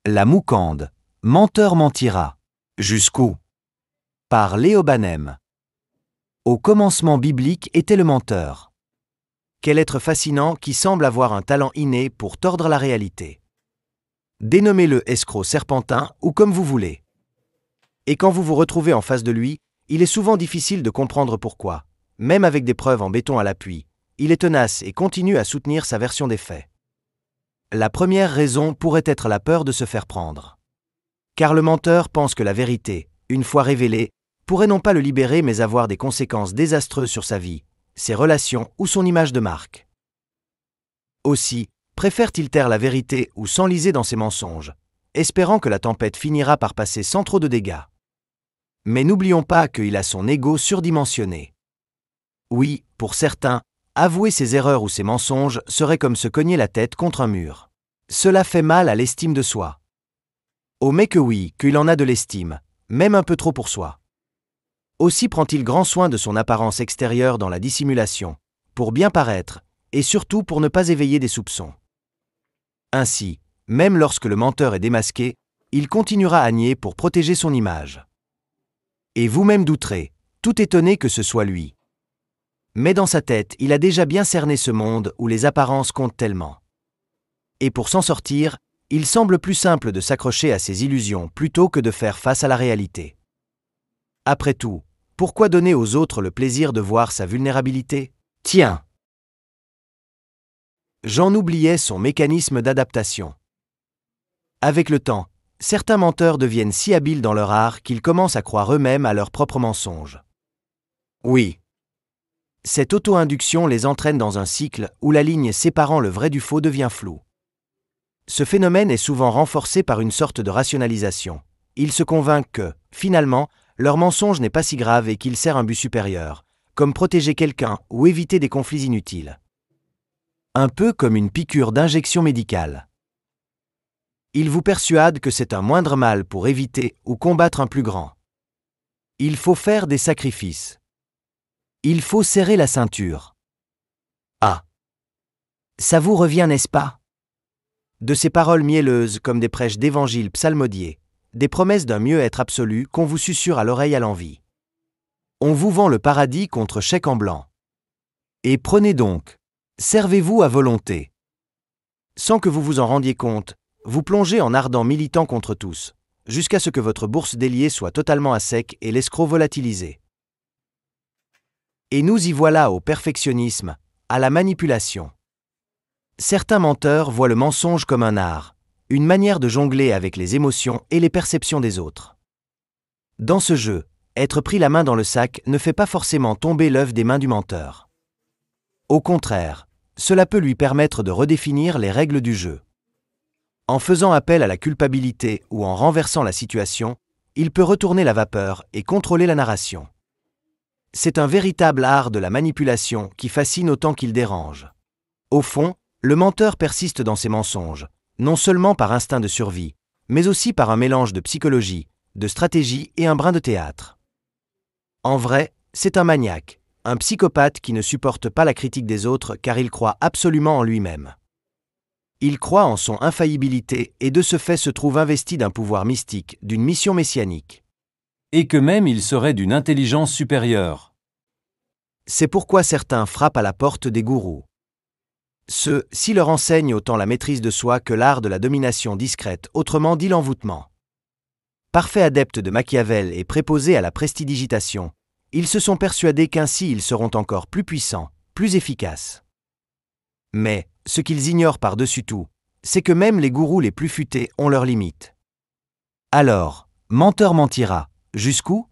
La Moucande. Menteur mentira. Jusqu'où? Par Léo Banem. Au commencement biblique était le menteur. Quel être fascinant qui semble avoir un talent inné pour tordre la réalité. Dénommez-le escroc serpentin ou comme vous voulez. Et quand vous vous retrouvez en face de lui, il est souvent difficile de comprendre pourquoi, même avec des preuves en béton à l'appui, il est tenace et continue à soutenir sa version des faits. La première raison pourrait être la peur de se faire prendre. Car le menteur pense que la vérité, une fois révélée, pourrait non pas le libérer mais avoir des conséquences désastreuses sur sa vie, ses relations ou son image de marque. Aussi, préfère-t-il taire la vérité ou s'enliser dans ses mensonges, espérant que la tempête finira par passer sans trop de dégâts. Mais n'oublions pas qu'il a son ego surdimensionné. Oui, pour certains, avouer ses erreurs ou ses mensonges serait comme se cogner la tête contre un mur. Cela fait mal à l'estime de soi. Oh mais que oui, qu'il en a de l'estime, même un peu trop pour soi. Aussi prend-il grand soin de son apparence extérieure dans la dissimulation, pour bien paraître, et surtout pour ne pas éveiller des soupçons. Ainsi, même lorsque le menteur est démasqué, il continuera à nier pour protéger son image. Et vous-même douterez, tout étonné que ce soit lui. Mais dans sa tête, il a déjà bien cerné ce monde où les apparences comptent tellement. Et pour s'en sortir, il semble plus simple de s'accrocher à ses illusions plutôt que de faire face à la réalité. Après tout, pourquoi donner aux autres le plaisir de voir sa vulnérabilité? Tiens! J'en oubliais son mécanisme d'adaptation. Avec le temps, certains menteurs deviennent si habiles dans leur art qu'ils commencent à croire eux-mêmes à leurs propres mensonges. Oui. Cette auto-induction les entraîne dans un cycle où la ligne séparant le vrai du faux devient floue. Ce phénomène est souvent renforcé par une sorte de rationalisation. Ils se convainquent que, finalement, leur mensonge n'est pas si grave et qu'il sert un but supérieur, comme protéger quelqu'un ou éviter des conflits inutiles. Un peu comme une piqûre d'injection médicale. Ils vous persuadent que c'est un moindre mal pour éviter ou combattre un plus grand. Il faut faire des sacrifices. Il faut serrer la ceinture. Ah! Ça vous revient, n'est-ce pas? De ces paroles mielleuses comme des prêches d'évangiles psalmodiés, des promesses d'un mieux-être absolu qu'on vous susurre à l'oreille à l'envi. On vous vend le paradis contre chèque en blanc. Et prenez donc, servez-vous à volonté. Sans que vous vous en rendiez compte, vous plongez en ardent militant contre tous, jusqu'à ce que votre bourse déliée soit totalement à sec et l'escroc volatilisé. Et nous y voilà au perfectionnisme, à la manipulation. Certains menteurs voient le mensonge comme un art, une manière de jongler avec les émotions et les perceptions des autres. Dans ce jeu, être pris la main dans le sac ne fait pas forcément tomber l'œuf des mains du menteur. Au contraire, cela peut lui permettre de redéfinir les règles du jeu. En faisant appel à la culpabilité ou en renversant la situation, il peut retourner la vapeur et contrôler la narration. C'est un véritable art de la manipulation qui fascine autant qu'il dérange. Au fond, le menteur persiste dans ses mensonges, non seulement par instinct de survie, mais aussi par un mélange de psychologie, de stratégie et un brin de théâtre. En vrai, c'est un maniaque, un psychopathe qui ne supporte pas la critique des autres car il croit absolument en lui-même. Il croit en son infaillibilité et de ce fait se trouve investi d'un pouvoir mystique, d'une mission messianique. Et que même il serait d'une intelligence supérieure. C'est pourquoi certains frappent à la porte des gourous. Ceux-ci leur enseignent autant la maîtrise de soi que l'art de la domination discrète, autrement dit l'envoûtement. Parfaits adeptes de Machiavel et préposés à la prestidigitation, ils se sont persuadés qu'ainsi ils seront encore plus puissants, plus efficaces. Mais, ce qu'ils ignorent par-dessus tout, c'est que même les gourous les plus futés ont leurs limites. Alors, menteur mentira, jusqu'où?